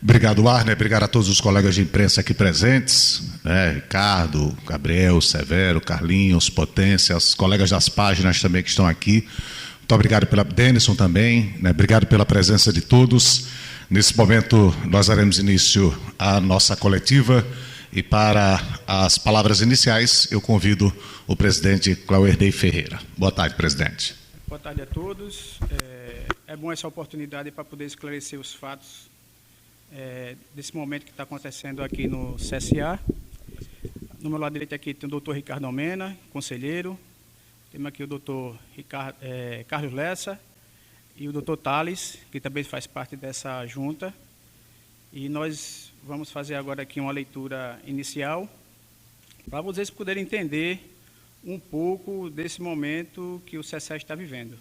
Obrigado, Arner. Obrigado a todos os colegas de imprensa aqui presentes, né? Ricardo, Gabriel, Severo, Carlinhos, Potência, os colegas das páginas também que estão aqui. Muito obrigado pela Denison também, né? Obrigado pela presença de todos. Nesse momento, nós daremos início à nossa coletiva e para as palavras iniciais, eu convido o presidente Clauerdey Ferreira. Boa tarde, presidente. Boa tarde a todos. É bom essa oportunidade para poder esclarecer os fatos desse momento que está acontecendo aqui no CSA. No meu lado direito aqui tem o doutor Ricardo Almena, conselheiro. Temos aqui o doutor Carlos Lessa e o doutor Thales, que também faz parte dessa junta. E nós vamos fazer agora aqui uma leitura inicial para vocês poderem entender um pouco desse momento que o CSA está vivendo.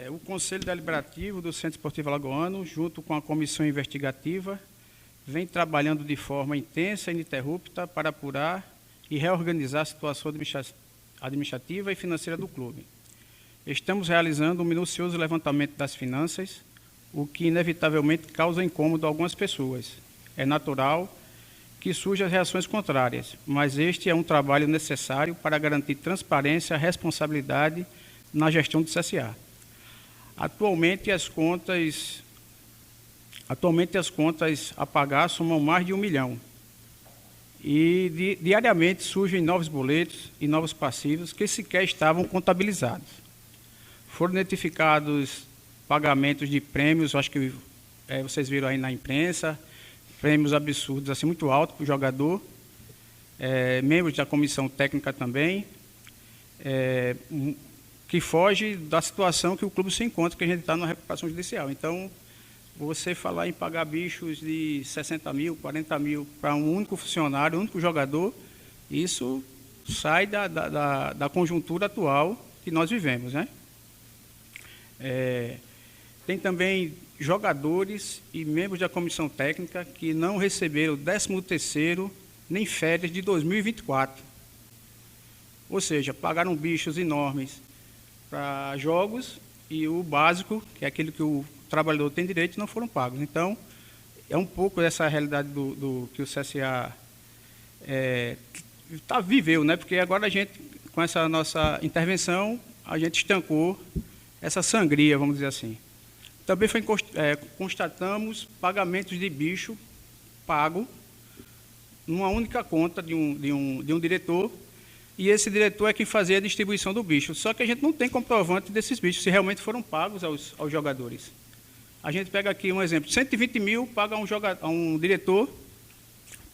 O Conselho Deliberativo do Centro Esportivo Alagoano, junto com a Comissão Investigativa, vem trabalhando de forma intensa e ininterrupta para apurar e reorganizar a situação administrativa e financeira do clube. Estamos realizando um minucioso levantamento das finanças, o que inevitavelmente causa incômodo a algumas pessoas. É natural que surjam reações contrárias, mas este é um trabalho necessário para garantir transparência e responsabilidade na gestão do CSA. Atualmente as contas a pagar somam mais de 1 milhão. E diariamente surgem novos boletos e novos passivos que sequer estavam contabilizados. Foram notificados pagamentos de prêmios, acho que vocês viram aí na imprensa, prêmios absurdos, assim, muito altos para o jogador, membros da comissão técnica também, que foge da situação que o clube se encontra, que a gente está na recuperação judicial. Então, você falar em pagar bichos de 60 mil, 40 mil para um único funcionário, um único jogador, isso sai da conjuntura atual que nós vivemos, né? Tem também jogadores e membros da comissão técnica que não receberam o 13º nem férias de 2024. Ou seja, pagaram bichos enormes para jogos e o básico, que é aquilo que o trabalhador tem direito, não foram pagos. Então, é um pouco dessa realidade do que o CSA viveu, né? Porque agora a gente, com essa nossa intervenção, a gente estancou essa sangria, vamos dizer assim. Também constatamos pagamentos de bicho pago numa única conta de um diretor, e esse diretor é quem fazia a distribuição do bicho. Só que a gente não tem comprovante desses bichos, se realmente foram pagos aos jogadores. A gente pega aqui um exemplo, 120 mil paga a um diretor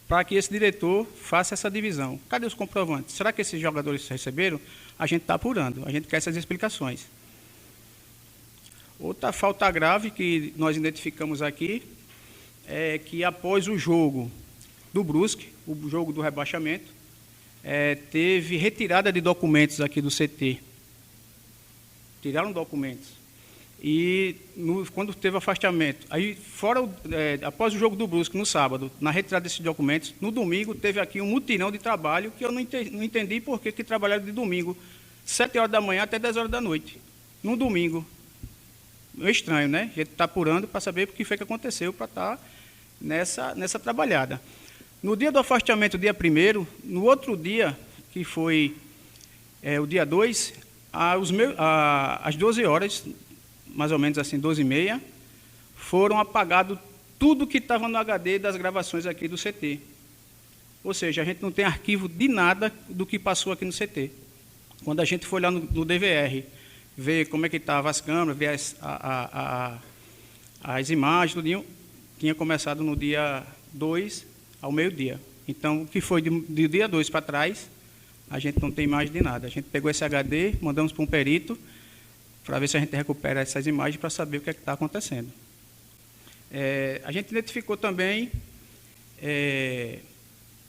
para que esse diretor faça essa divisão. Cadê os comprovantes? Será que esses jogadores receberam? A gente está apurando, a gente quer essas explicações. Outra falta grave que nós identificamos aqui é que após o jogo do Brusque, o jogo do rebaixamento, teve retirada de documentos aqui do CT. Tiraram documentos. E quando teve afastamento, aí após o jogo do Brusque, no sábado, na retirada desses documentos, no domingo teve aqui um mutirão de trabalho que eu não entendi por que trabalharam de domingo, 7 horas da manhã até 10 horas da noite, no domingo. É estranho, né? A gente está apurando para saber o que foi que aconteceu para estar nessa trabalhada. No dia do afastamento, dia 1º, no outro dia, que foi o dia 2, às 12 horas, mais ou menos assim, 12h30, foram apagados tudo que estava no HD das gravações aqui do CT. Ou seja, a gente não tem arquivo de nada do que passou aqui no CT. Quando a gente foi lá no DVR, ver como é que estavam as câmeras, ver as imagens, tudinho, tinha começado no dia 2 ao meio-dia. Então, o que foi do dia 2 para trás, a gente não tem imagem de nada. A gente pegou esse HD, mandamos para um perito, para ver se a gente recupera essas imagens para saber o que é que está acontecendo. A gente identificou também,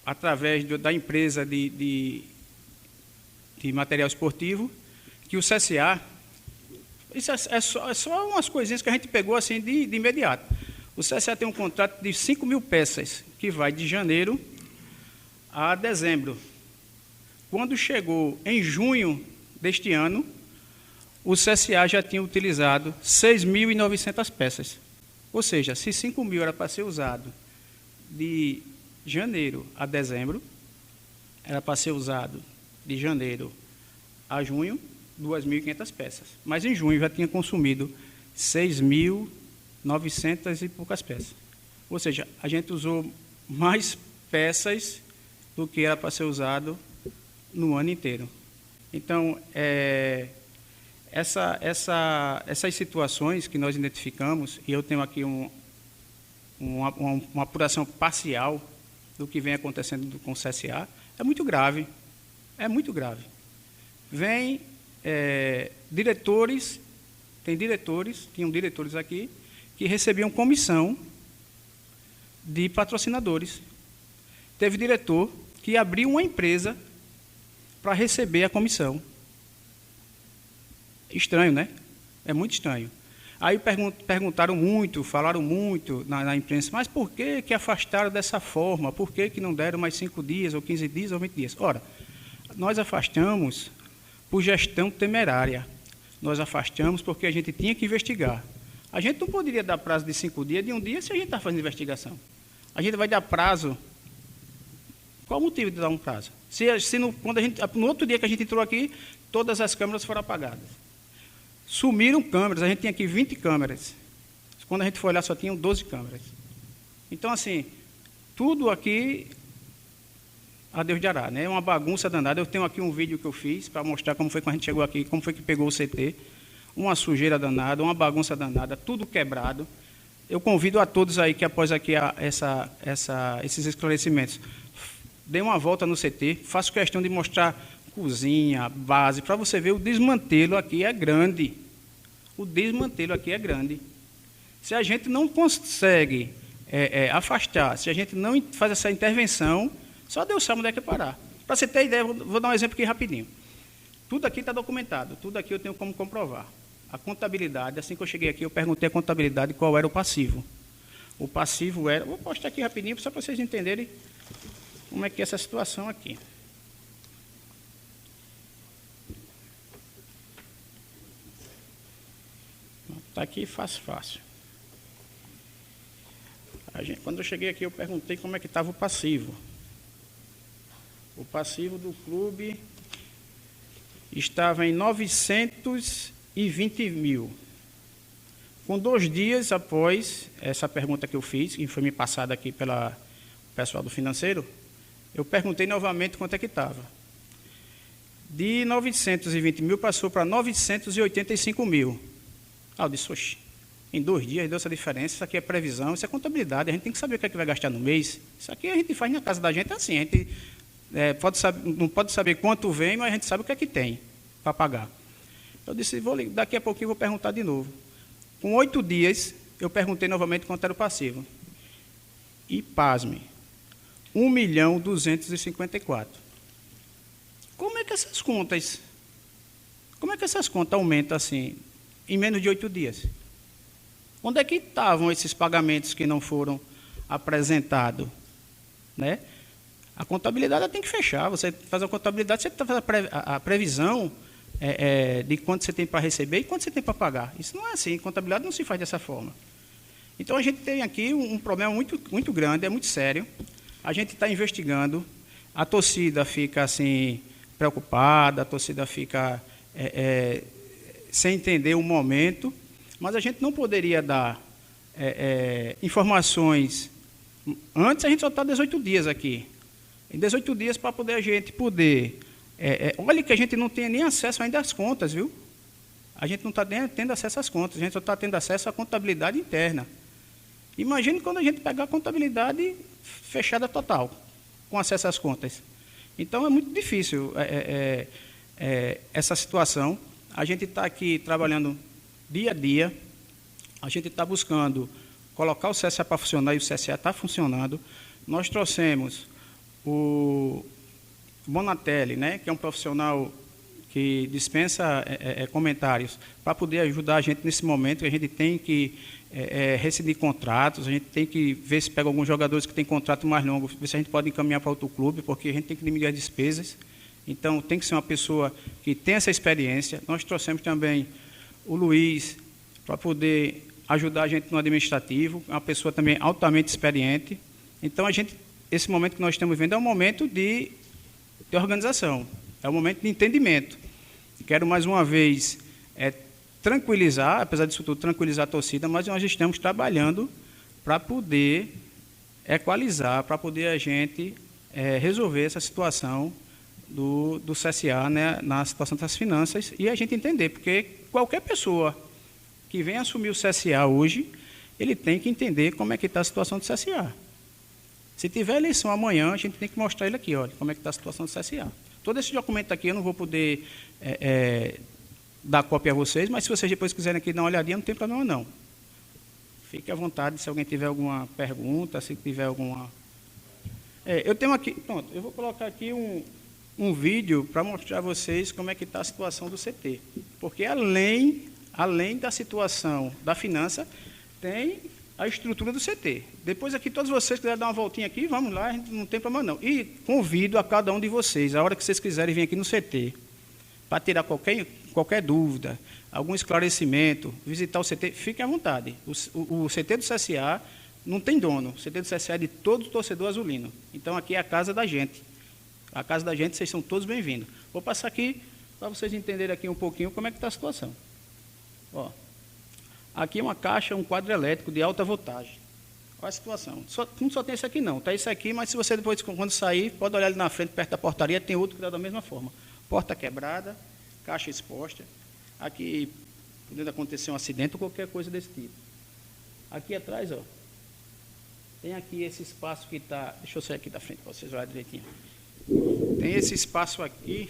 através da empresa de material esportivo, que o CSA, isso é só umas coisinhas que a gente pegou assim de imediato. O CSA tem um contrato de 5 mil peças, que vai de janeiro a dezembro. Quando chegou em junho deste ano, o CSA já tinha utilizado 6.900 peças. Ou seja, se 5.000 era para ser usado de janeiro a dezembro, era para ser usado de janeiro a junho, 2.500 peças. Mas em junho já tinha consumido 6.900 e poucas peças. Ou seja, a gente usou mais peças do que era para ser usado no ano inteiro. Então, essas situações que nós identificamos, e eu tenho aqui uma apuração parcial do que vem acontecendo com o CSA, é muito grave. É muito grave. Vem diretores, tinham diretores aqui, que recebiam comissão de patrocinadores. Teve diretor que abriu uma empresa para receber a comissão. Estranho, né? É muito estranho. Aí perguntaram muito, falaram muito na imprensa, mas por que afastaram dessa forma? Por que não deram mais 5 dias, ou 15 dias, ou 20 dias? Ora, nós afastamos por gestão temerária. Nós afastamos porque a gente tinha que investigar. A gente não poderia dar prazo de 5 dias, de 1 dia, se a gente está fazendo investigação. A gente vai dar prazo. Qual o motivo de dar um prazo? No outro dia que a gente entrou aqui, todas as câmeras foram apagadas. Sumiram câmeras, a gente tinha aqui 20 câmeras. Quando a gente foi olhar, só tinham 12 câmeras. Então, assim, tudo aqui, a Deus dará, né? É uma bagunça danada. Eu tenho aqui um vídeo que eu fiz para mostrar como foi quando a gente chegou aqui, como foi que pegou o CT. Uma sujeira danada, uma bagunça danada, tudo quebrado. Eu convido a todos aí que após aqui esses esclarecimentos, dê uma volta no CT, faço questão de mostrar cozinha, base, para você ver o desmantelo aqui é grande. O desmantelo aqui é grande. Se a gente não consegue afastar, se a gente não faz essa intervenção, só Deus sabe onde é que parar. Para você ter ideia, vou dar um exemplo aqui rapidinho. Tudo aqui está documentado, tudo aqui eu tenho como comprovar. A contabilidade, assim que eu cheguei aqui, eu perguntei a contabilidade qual era o passivo. O passivo era... Vou postar aqui rapidinho, só para vocês entenderem como é que é essa situação aqui. Está aqui fácil. Quando eu cheguei aqui, eu perguntei como é que estava o passivo. O passivo do clube estava em 920 mil. Com 2 dias após essa pergunta que eu fiz, que foi me passada aqui pelo pessoal do financeiro, eu perguntei novamente quanto é que estava. De 920 mil passou para 985 mil. Eu disse, oxe, em 2 dias deu essa diferença, isso aqui é previsão, isso é contabilidade, a gente tem que saber o que é que vai gastar no mês. Isso aqui a gente faz na casa da gente assim, a gente não pode saber quanto vem, mas a gente sabe o que é que tem para pagar. Eu disse, daqui a pouquinho eu vou perguntar de novo. Com 8 dias, eu perguntei novamente quanto era o passivo. E, pasme, 1.254.000. Como é que essas contas aumentam assim, em menos de 8 dias? Onde é que estavam esses pagamentos que não foram apresentados? Né? A contabilidade tem que fechar. Você faz a contabilidade, você faz a previsão de quanto você tem para receber e quanto você tem para pagar. Isso não é assim. Contabilidade não se faz dessa forma. Então, a gente tem aqui um problema muito, muito grande, é muito sério. A gente está investigando. A torcida fica assim preocupada, a torcida fica sem entender o momento, mas a gente não poderia dar informações. Antes a gente só está 18 dias aqui. Em 18 dias para poder a gente olha que a gente não tem nem acesso ainda às contas, viu? A gente não está tendo acesso às contas, a gente só está tendo acesso à contabilidade interna. Imagine quando a gente pegar a contabilidade fechada total, com acesso às contas. Então, é muito difícil essa situação. A gente está aqui trabalhando dia a dia, a gente está buscando colocar o CSA para funcionar, e o CSA está funcionando. Nós trouxemos o Bonatelli, né, que é um profissional que dispensa comentários, para poder ajudar a gente nesse momento, que a gente tem que rescindir contratos, a gente tem que ver se pega alguns jogadores que têm contrato mais longo, ver se a gente pode encaminhar para outro clube, porque a gente tem que diminuir as despesas. Então, tem que ser uma pessoa que tem essa experiência. Nós trouxemos também o Luiz para poder ajudar a gente no administrativo, uma pessoa também altamente experiente. Então, esse momento que nós estamos vivendo é um momento de organização, é um momento de entendimento. Quero, mais uma vez, tranquilizar, apesar disso tudo, tranquilizar a torcida, mas nós estamos trabalhando para poder equalizar, para poder a gente resolver essa situação do CSA, né, na situação das finanças, e a gente entender, porque qualquer pessoa que vem assumir o CSA hoje, ele tem que entender como é que está a situação do CSA. Se tiver eleição amanhã, a gente tem que mostrar ele aqui, olha, como é que está a situação do CSA. Todo esse documento aqui eu não vou poder dar cópia a vocês, mas se vocês depois quiserem aqui dar uma olhadinha, não tem problema não. Fique à vontade, se alguém tiver alguma pergunta, se tiver alguma... eu tenho aqui, pronto, eu vou colocar aqui um vídeo para mostrar a vocês como é que está a situação do CT. Porque além da situação da finança, tem a estrutura do CT. Depois aqui, todos vocês quiserem dar uma voltinha aqui, vamos lá, não tem problema não. E convido a cada um de vocês, a hora que vocês quiserem vir aqui no CT, para tirar qualquer dúvida, algum esclarecimento, visitar o CT, fiquem à vontade. O CT do CSA não tem dono, o CT do CSA é de todo torcedor azulino. Então, aqui é a casa da gente. A casa da gente, vocês são todos bem-vindos. Vou passar aqui para vocês entenderem aqui um pouquinho como é que está a situação. Ó, aqui é uma caixa, um quadro elétrico de alta voltagem. Olha a situação. Não só tem esse aqui não, está esse aqui, mas se você depois, quando sair, pode olhar ali na frente, perto da portaria, tem outro que está da mesma forma. Porta quebrada, caixa exposta. Aqui, podendo acontecer um acidente ou qualquer coisa desse tipo. Aqui atrás, ó, tem aqui esse espaço que está... Deixa eu sair aqui da frente para vocês olharem direitinho. Tem esse espaço aqui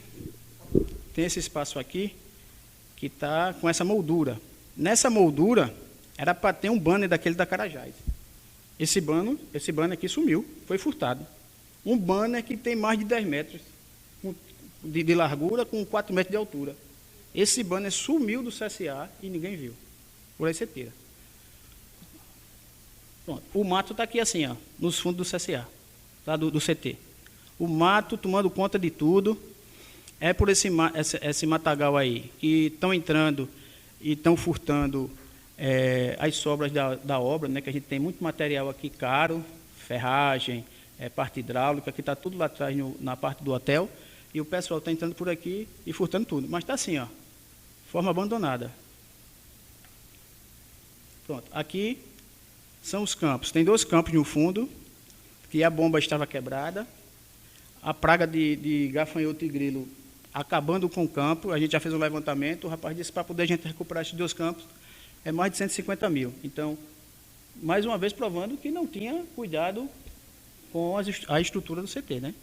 que está com essa moldura. Nessa moldura, era para ter um banner daquele da Carajás. Esse banner aqui sumiu, foi furtado. Um banner que tem mais de 10 metros de largura, com 4 metros de altura. Esse banner sumiu do CSA e ninguém viu. Por aí você tira. Pronto. O mato está aqui assim, ó, nos fundos do CSA, tá, do CT. O mato tomando conta de tudo. É por esse matagal aí que estão entrando e estão furtando as sobras da obra, né, que a gente tem muito material aqui caro, ferragem, parte hidráulica, que está tudo lá atrás na parte do hotel, e o pessoal está entrando por aqui e furtando tudo. Mas está assim, ó, forma abandonada. Pronto, aqui são os campos. Tem 2 campos no fundo, que a bomba estava quebrada, a praga de gafanhoto e grilo acabando com o campo. A gente já fez um levantamento, o rapaz disse para poder a gente recuperar esses 2 campos, é mais de 150 mil. Então, mais uma vez provando que não tinha cuidado com a estrutura do CT, né?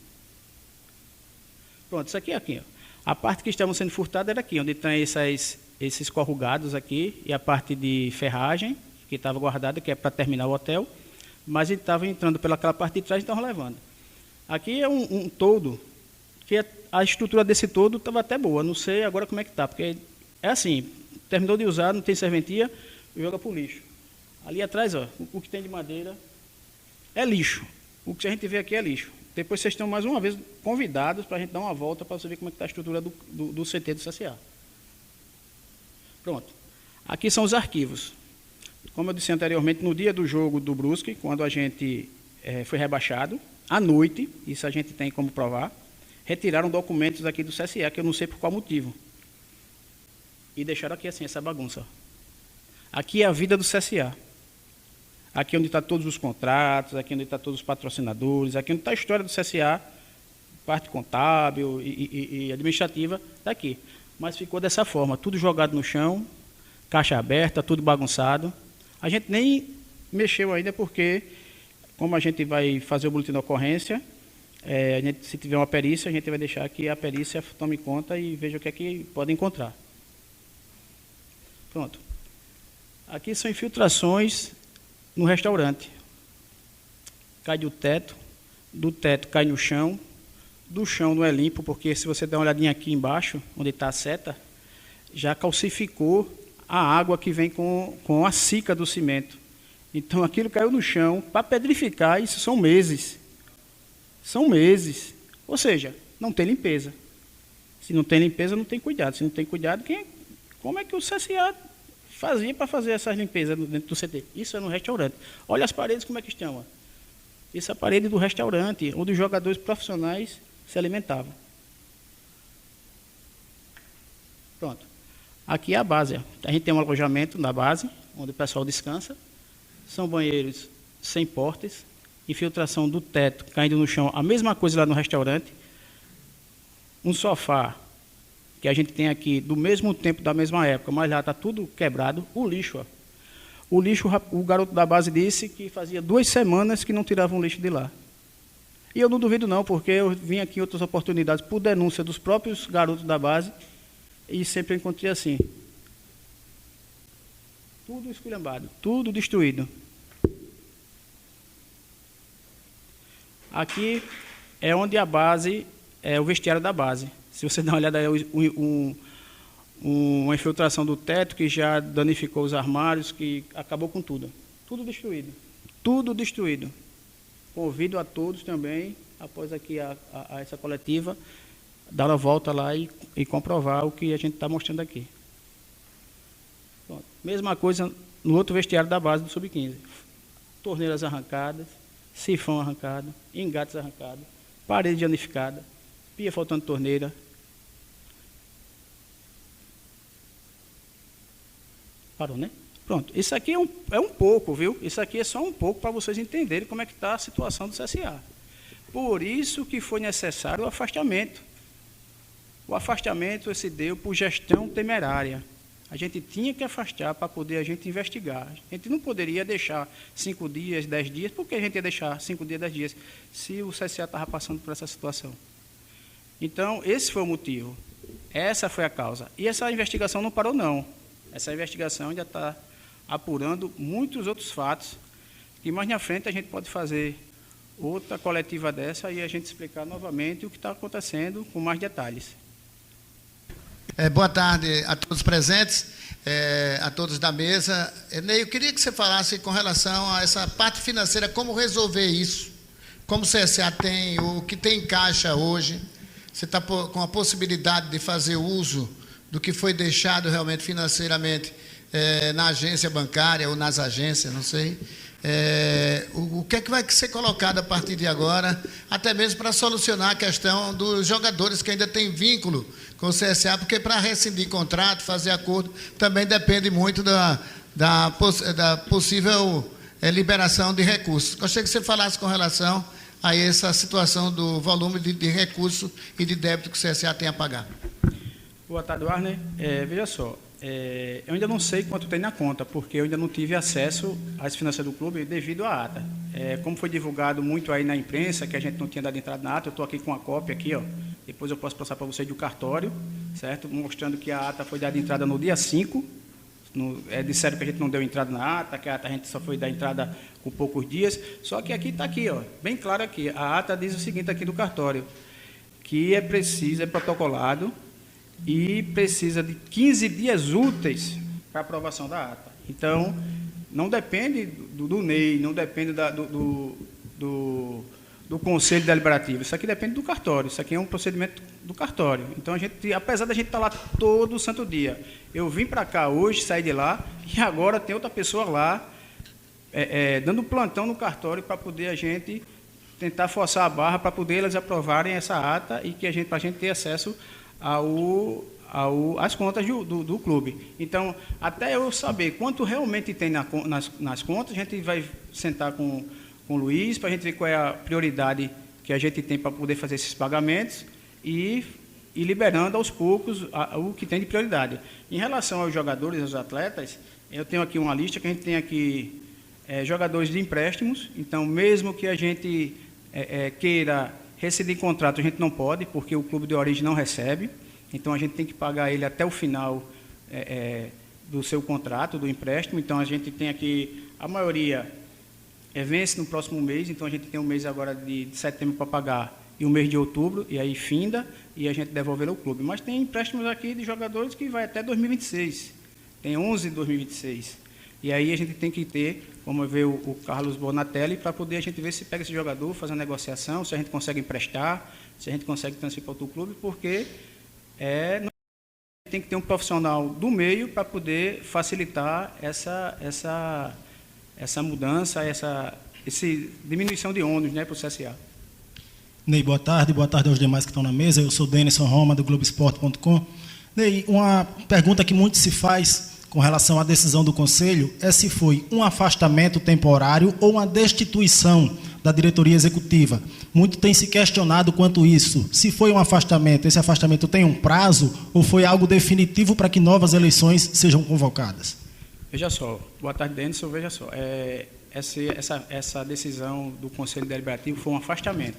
Pronto, isso aqui é aqui, ó. A parte que estavam sendo furtada era aqui, onde tem esses corrugados aqui, e a parte de ferragem, que estava guardada, que é para terminar o hotel, mas ele estava entrando pelaquela parte de trás e estavam levando. Aqui é um todo, que a estrutura desse todo estava até boa, não sei agora como é que está, porque é assim, terminou de usar, não tem serventia, joga para o lixo. Ali atrás, ó, o que tem de madeira é lixo. O que a gente vê aqui é lixo. Depois vocês estão mais uma vez convidados para a gente dar uma volta para você ver como é que está a estrutura do CT do CSA. Pronto. Aqui são os arquivos. Como eu disse anteriormente, no dia do jogo do Brusque, quando a gente foi rebaixado, à noite, isso a gente tem como provar, retiraram documentos aqui do CSA, que eu não sei por qual motivo. E deixaram aqui assim, essa bagunça. Aqui é a vida do CSA. Aqui é onde estão todos os contratos, aqui é onde estão todos os patrocinadores, aqui é onde está a história do CSA, parte contábil e administrativa, está aqui. Mas ficou dessa forma, tudo jogado no chão, caixa aberta, tudo bagunçado. A gente nem mexeu ainda porque, como a gente vai fazer o boletim de ocorrência, se tiver uma perícia, a gente vai deixar que a perícia tome conta e veja o que é que pode encontrar. Pronto. Aqui são infiltrações no restaurante. Cai do teto cai no chão, do chão não é limpo, porque se você der uma olhadinha aqui embaixo, onde está a seta, já calcificou a água que vem com a cica do cimento. Então aquilo caiu no chão, para pedrificar, isso são meses. São meses. Ou seja, não tem limpeza. Se não tem limpeza, não tem cuidado. Se não tem cuidado, como é que o CSA fazia para fazer essas limpezas dentro do CT? Isso é no restaurante. Olha as paredes como é que estão. Ó. Isso é a parede do restaurante, onde os jogadores profissionais se alimentavam. Pronto. Aqui é a base. Ó. A gente tem um alojamento na base, onde o pessoal descansa. São banheiros sem portas, infiltração do teto caindo no chão, a mesma coisa lá no restaurante. Um sofá que a gente tem aqui do mesmo tempo, da mesma época, mas lá está tudo quebrado. O lixo, ó. O lixo, o garoto da base disse que fazia 2 semanas que não tiravam o lixo de lá. E eu não duvido não, porque eu vim aqui em outras oportunidades por denúncia dos próprios garotos da base e sempre encontrei assim. Tudo esculhambado, tudo destruído. Aqui é onde a base, é o vestiário da base. Se você dá uma olhada, é uma infiltração do teto que já danificou os armários, que acabou com tudo. Tudo destruído. Tudo destruído. Convido a todos também, após aqui a essa coletiva, dar a volta lá e comprovar o que a gente está mostrando aqui. Pronto. Mesma coisa no outro vestiário da base do Sub-15. Torneiras arrancadas, sifão arrancado, engates arrancados, parede danificada, pia faltando torneira. Parou, né? Pronto. Isso aqui é um pouco, viu? Isso aqui é só um pouco para vocês entenderem como é que está a situação do CSA. Por isso que foi necessário o afastamento. O afastamento se deu por gestão temerária. A gente tinha que afastar para poder a gente investigar. A gente não poderia deixar 5 dias, 10 dias. Por que a gente ia deixar 5 dias, 10 dias, se o CSA estava passando por essa situação? Então, esse foi o motivo. Essa foi a causa. E essa investigação não parou, não. Essa investigação ainda está apurando muitos outros fatos, que mais na frente a gente pode fazer outra coletiva dessa e a gente explicar novamente o que está acontecendo com mais detalhes. Boa tarde a todos presentes, a todos da mesa. Ney, eu queria que você falasse com relação a essa parte financeira, como resolver isso, como o CSA tem, o que tem em caixa hoje. Você está com a possibilidade de fazer uso do que foi deixado realmente financeiramente na agência bancária ou nas agências, não sei. O que é que vai ser colocado a partir de agora, até mesmo para solucionar a questão dos jogadores que ainda têm vínculo com o CSA, porque para rescindir contrato, fazer acordo, também depende muito da possível liberação de recursos. Gostaria que você falasse com relação a essa situação do volume de recursos e de débito que o CSA tem a pagar. Boa tarde, Warner. Veja só, eu ainda não sei quanto tem na conta, porque eu ainda não tive acesso às finanças do clube devido à ata. Como foi divulgado muito aí na imprensa, que a gente não tinha dado entrada na ata, eu estou aqui com a cópia aqui, ó. Depois eu posso passar para vocês do cartório, certo? Mostrando que a ata foi dada entrada no dia 5. Disseram que a gente não deu entrada na ata, que a ata a gente só foi dar entrada com poucos dias. Só que aqui está aqui, ó, bem claro aqui. A ata diz o seguinte aqui do cartório, que é protocolado, e precisa de 15 dias úteis para aprovação da ata. Então, não depende do Ney, não depende do Conselho Deliberativo. Isso aqui depende do cartório. Isso aqui é um procedimento do cartório. Então, apesar da gente estar lá todo santo dia, eu vim para cá hoje, saí de lá, e agora tem outra pessoa lá, dando plantão no cartório para poder a gente tentar forçar a barra para poder eles aprovarem essa ata e para a gente ter acesso às contas do clube. Então, até eu saber quanto realmente tem nas contas, a gente vai sentar com o Luiz para a gente ver qual é a prioridade que a gente tem para poder fazer esses pagamentos e liberando aos poucos o que tem de prioridade. Em relação aos jogadores, aos atletas, eu tenho aqui uma lista que a gente tem aqui jogadores de empréstimos. Então, mesmo que a gente queira rescindir contrato, a gente não pode, porque o clube de origem não recebe. Então, a gente tem que pagar ele até o final do seu contrato, do empréstimo. Então, a gente tem aqui, a maioria vence no próximo mês. Então, a gente tem um mês agora de setembro para pagar e o mês de outubro, e aí finda, e a gente devolve ao clube. Mas tem empréstimos aqui de jogadores que vai até 2026. Tem 11 de 2026. E aí a gente tem que ter, como vê o Carlos Bonatelli, para poder a gente ver se pega esse jogador, fazer uma negociação, se a gente consegue emprestar, se a gente consegue transferir para outro clube, porque tem que ter um profissional do meio para poder facilitar essa mudança, essa diminuição de ônus, né, para o CSA. Ney, boa tarde aos demais que estão na mesa. Eu sou Denison Roma, do Globoesporte.com. Ney, uma pergunta que muito se faz com relação à decisão do Conselho é se foi um afastamento temporário ou uma destituição da diretoria executiva. Muito tem se questionado quanto isso. Se foi um afastamento, esse afastamento tem um prazo ou foi algo definitivo para que novas eleições sejam convocadas? Veja só, boa tarde, Denison. Veja só, essa decisão do Conselho Deliberativo foi um afastamento,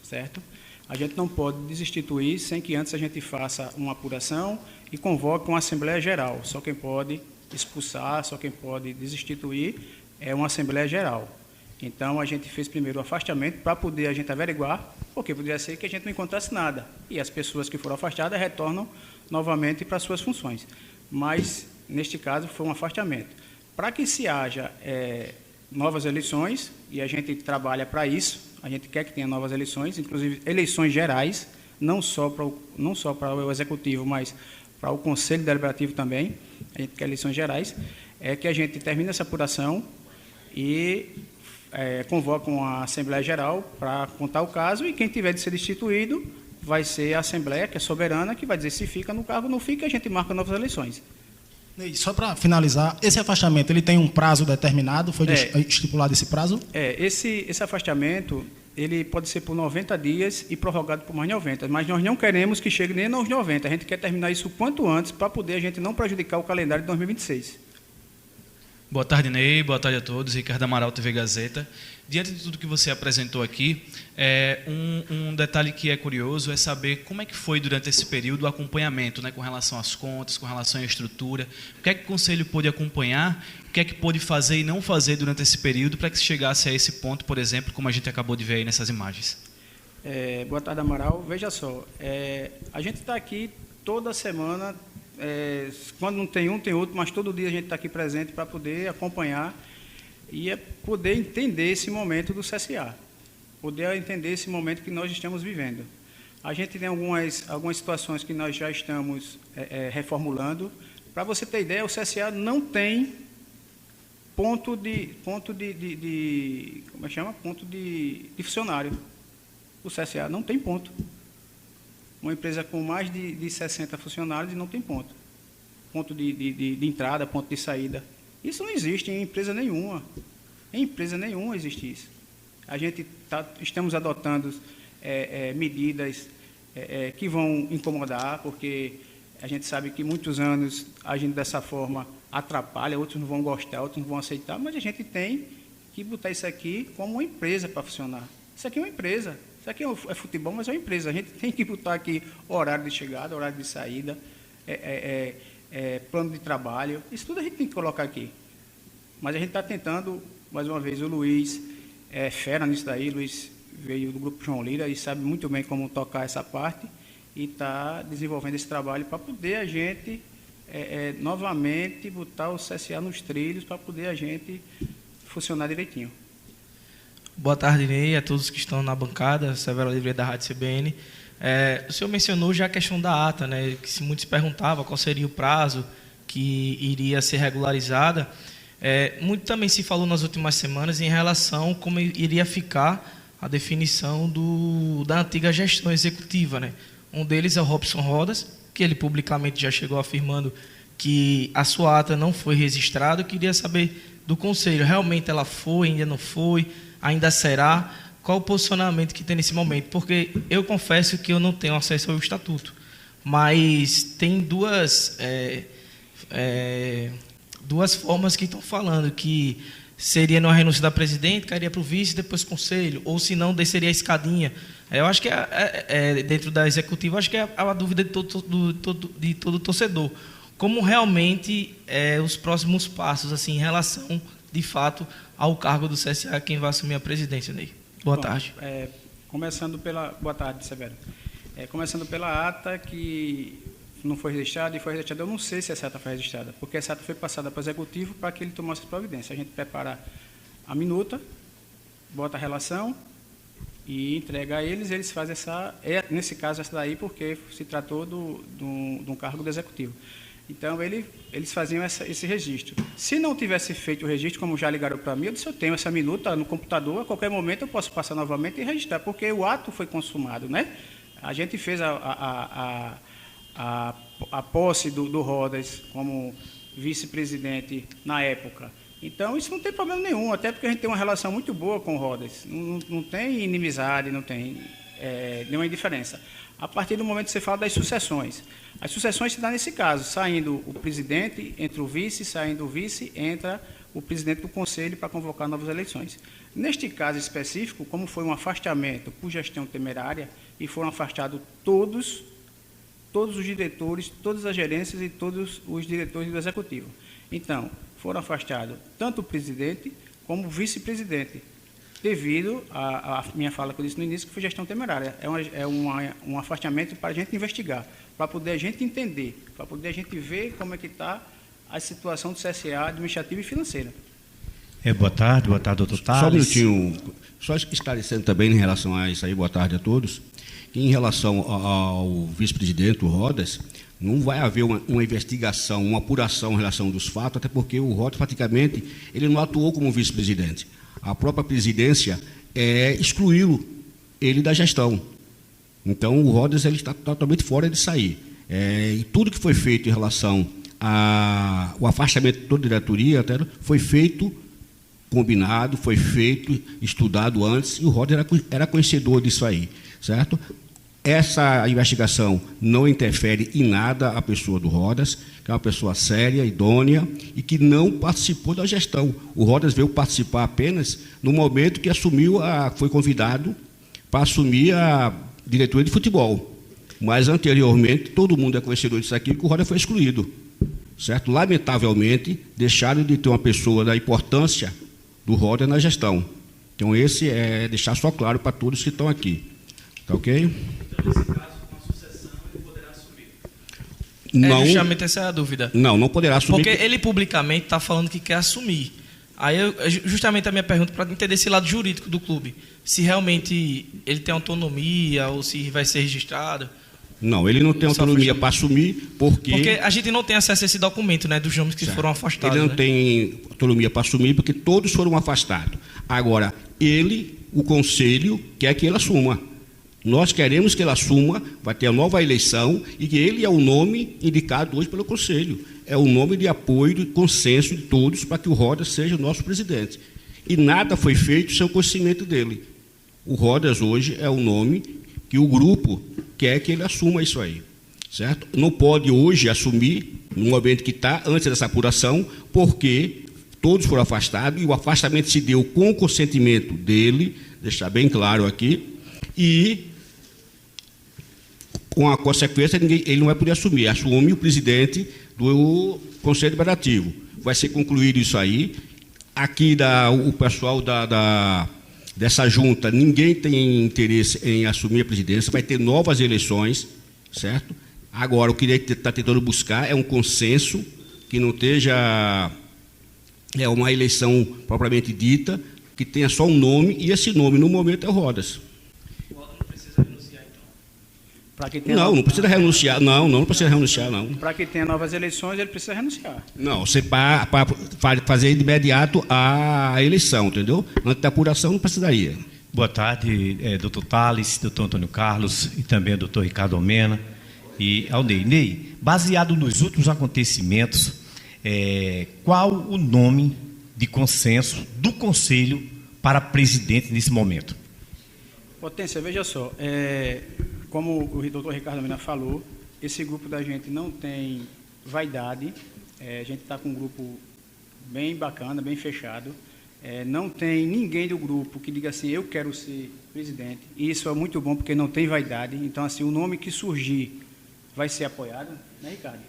certo? A gente não pode desinstituir sem que antes a gente faça uma apuração e convoque uma Assembleia Geral. Só quem pode expulsar, só quem pode desinstituir é uma Assembleia Geral. Então, a gente fez primeiro o afastamento para poder a gente averiguar, porque poderia ser que a gente não encontrasse nada. E as pessoas que foram afastadas retornam novamente para suas funções. Mas, neste caso, foi um afastamento. Para que se haja novas eleições, e a gente trabalha para isso, a gente quer que tenha novas eleições, inclusive eleições gerais, não só para o Executivo, mas para o Conselho Deliberativo também, a gente quer eleições gerais, é que a gente termine essa apuração e convoca uma Assembleia Geral para contar o caso, e quem tiver de ser destituído vai ser a Assembleia, que é soberana, que vai dizer se fica no cargo ou não fica, e a gente marca novas eleições. E só para finalizar, esse afastamento ele tem um prazo determinado? Foi estipulado esse prazo? Esse afastamento ele pode ser por 90 dias e prorrogado por mais 90, mas nós não queremos que chegue nem aos 90, a gente quer terminar isso o quanto antes para poder a gente não prejudicar o calendário de 2026. Boa tarde, Ney. Boa tarde a todos. Ricardo Amaral, TV Gazeta. Diante de tudo que você apresentou aqui, um detalhe que é curioso é saber como é que foi durante esse período o acompanhamento, né, com relação às contas, com relação à estrutura. O que é que o Conselho pôde acompanhar, o que é que pôde fazer e não fazer durante esse período para que se chegasse a esse ponto, por exemplo, como a gente acabou de ver aí nessas imagens. Boa tarde, Amaral. Veja só, a gente está aqui toda semana, quando não tem um, tem outro, mas todo dia a gente está aqui presente para poder acompanhar e poder entender esse momento do CSA, poder entender esse momento que nós estamos vivendo. A gente tem algumas situações que nós já estamos reformulando. Para você ter ideia, o CSA não tem ponto de funcionário. O CSA não tem ponto. Uma empresa com mais de 60 funcionários não tem ponto. Ponto de entrada, ponto de saída. Isso não existe em empresa nenhuma. Em empresa nenhuma existe isso. A gente estamos adotando medidas que vão incomodar, porque a gente sabe que muitos anos agindo dessa forma atrapalha, outros não vão gostar, outros não vão aceitar, mas a gente tem que botar isso aqui como uma empresa para funcionar. Isso aqui é uma empresa. Isso aqui é futebol, mas é uma empresa. A gente tem que botar aqui horário de chegada, horário de saída, plano de trabalho. Isso tudo a gente tem que colocar aqui. Mas a gente está tentando, mais uma vez, o Luiz é fera nisso daí. O Luiz veio do Grupo João Lira e sabe muito bem como tocar essa parte e está desenvolvendo esse trabalho para poder a gente, novamente, botar o CSA nos trilhos para poder a gente funcionar direitinho. Boa tarde, Ney, a todos que estão na bancada, Severo Oliveira da Rádio CBN. O senhor mencionou já a questão da ata, né, que se muitos perguntavam qual seria o prazo que iria ser regularizada. Muito também se falou nas últimas semanas em relação a como iria ficar a definição da antiga gestão executiva, né? Um deles é o Robson Rodas, que ele publicamente já chegou afirmando que a sua ata não foi registrada. Eu queria saber do Conselho, realmente ela foi, ainda não foi, ainda será? Qual o posicionamento que tem nesse momento? Porque eu confesso que eu não tenho acesso ao estatuto, mas tem duas formas que estão falando, que seria na renúncia da presidente, cairia para o vice, depois conselho, ou se não, desceria a escadinha. Eu acho que dentro da executiva, acho que é a dúvida de todo torcedor. Como realmente os próximos passos, assim, em relação, de fato, ao cargo do CSA, quem vai assumir a presidência, Ney? Boa tarde. Boa tarde, Severo. Começando pela ata que não foi registrada, eu não sei se essa ata foi registrada, porque essa ata foi passada para o Executivo para que ele tomasse providência. A gente prepara a minuta, bota a relação, e entrega a eles, eles fazem nesse caso, essa daí, porque se tratou de um cargo do executivo. Então, eles faziam esse registro. Se não tivesse feito o registro, como já ligaram para mim, eu disse, eu tenho essa minuta no computador, a qualquer momento eu posso passar novamente e registrar, porque o ato foi consumado, né? A gente fez a posse do Rodas como vice-presidente na época. Então, isso não tem problema nenhum, até porque a gente tem uma relação muito boa com o Rodas. Não tem inimizade, não tem nenhuma indiferença. A partir do momento que você fala das sucessões. As sucessões se dão nesse caso, saindo o presidente, entra o vice, saindo o vice, entra o presidente do conselho para convocar novas eleições. Neste caso específico, como foi um afastamento por gestão temerária, e foram afastados todos os diretores, todas as gerências e todos os diretores do executivo. Então, foram afastados tanto o presidente como o vice-presidente, devido à minha fala que eu disse no início, que foi gestão temerária. É um afastamento para a gente investigar, para poder a gente entender, para poder a gente ver como é que está a situação do CSA administrativa e financeira. Boa tarde, doutor Tales. Só um minutinho, só esclarecendo também em relação a isso aí, boa tarde a todos, que em relação ao vice-presidente, o Rodas, não vai haver uma investigação, uma apuração em relação dos fatos, até porque o Rodas, praticamente, ele não atuou como vice-presidente. A própria presidência excluiu ele da gestão. Então, o Rodas ele está totalmente fora de sair. E tudo que foi feito em relação ao afastamento de toda a diretoria até, foi feito combinado, foi feito, estudado antes, e o Rodas era conhecedor disso aí, certo? Essa investigação não interfere em nada a pessoa do Rodas, que é uma pessoa séria, idônea, e que não participou da gestão. O Rodas veio participar apenas no momento que foi convidado para assumir a diretoria de futebol. Mas, anteriormente, todo mundo é conhecedor disso aqui, que o Rodas foi excluído, certo? Lamentavelmente, deixaram de ter uma pessoa da importância do Rodas na gestão. Então, esse é deixar só claro para todos que estão aqui. Tá ok? Então, nesse caso, com a sucessão, ele poderá assumir? Não, justamente essa é a dúvida. Não poderá assumir. Porque ele publicamente está falando que quer assumir. Aí, justamente a minha pergunta, para entender esse lado jurídico do clube, se realmente ele tem autonomia ou se vai ser registrado. Não, ele não tem autonomia para assumir, porque a gente não tem acesso a esse documento, né, dos nomes que foram afastados. Ele não tem autonomia para assumir, porque todos foram afastados. Agora, o conselho, quer que ele assuma. Nós queremos que ele assuma, vai ter a nova eleição, e que ele é o nome indicado hoje pelo conselho. É o nome de apoio, de consenso de todos, para que o Rodas seja o nosso presidente. E nada foi feito sem o conhecimento dele. O Rodas hoje é o nome que o grupo quer que ele assuma isso aí, certo? Não pode hoje assumir, no momento que está, antes dessa apuração, porque todos foram afastados, e o afastamento se deu com o consentimento dele, deixar bem claro aqui, e com a consequência, ele não vai poder assumir. Assume o presidente do Conselho Deliberativo. Vai ser concluído isso aí. Aqui, o pessoal dessa junta, ninguém tem interesse em assumir a presidência, vai ter novas eleições, certo? Agora, o que ele está tentando buscar é um consenso, que não esteja uma eleição propriamente dita, que tenha só um nome, e esse nome, no momento, é o Rodas. Não precisa renunciar, não precisa renunciar, não. Para que tenha novas eleições, ele precisa renunciar. Não, você para fazer de imediato a eleição, entendeu? Antes da apuração, não precisaria. Boa tarde, doutor Tales, doutor Antônio Carlos e também doutor Ricardo Almena e ao Ney. Ney, baseado nos últimos acontecimentos, qual o nome de consenso do Conselho para presidente nesse momento? Potência, veja só, como o doutor Ricardo Almena falou, esse grupo da gente não tem vaidade, a gente está com um grupo bem bacana, bem fechado, não tem ninguém do grupo que diga assim, eu quero ser presidente, e isso é muito bom porque não tem vaidade, então assim, o nome que surgir vai ser apoiado, né, Ricardo?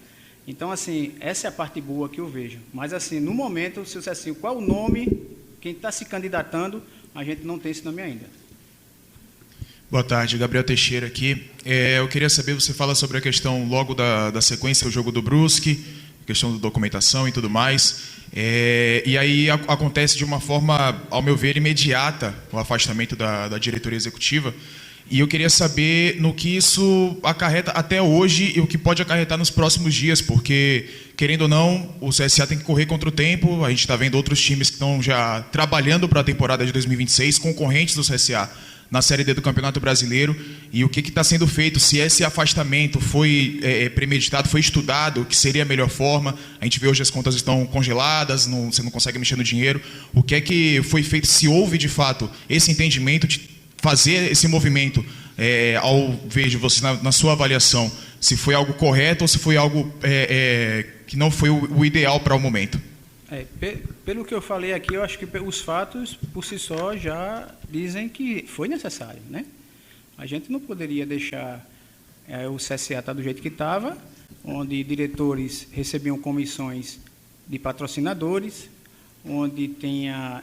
Então assim, essa é a parte boa que eu vejo, mas assim, no momento, se você assim, qual o nome, quem está se candidatando, a gente não tem esse nome ainda. Boa tarde, Gabriel Teixeira aqui. Eu queria saber, você fala sobre a questão logo da sequência, o jogo do Brusque, questão da documentação e tudo mais. E aí acontece de uma forma, ao meu ver, imediata o afastamento da diretoria executiva. E eu queria saber no que isso acarreta até hoje e o que pode acarretar nos próximos dias, porque, querendo ou não, o CSA tem que correr contra o tempo. A gente está vendo outros times que estão já trabalhando para a temporada de 2026, concorrentes do CSA na Série D do Campeonato Brasileiro. E o que está sendo feito, se esse afastamento foi premeditado, foi estudado, o que seria a melhor forma. A gente vê hoje as contas estão congeladas, você não consegue mexer no dinheiro. O que é que foi feito, se houve de fato esse entendimento de fazer esse movimento, ao ver de vocês, na sua avaliação, se foi algo correto ou se foi algo que não foi o ideal para o momento? Pelo que eu falei aqui, eu acho que os fatos, por si só, já dizem que foi necessário, né? A gente não poderia deixar o CSA estar do jeito que estava, onde diretores recebiam comissões de patrocinadores, onde tinha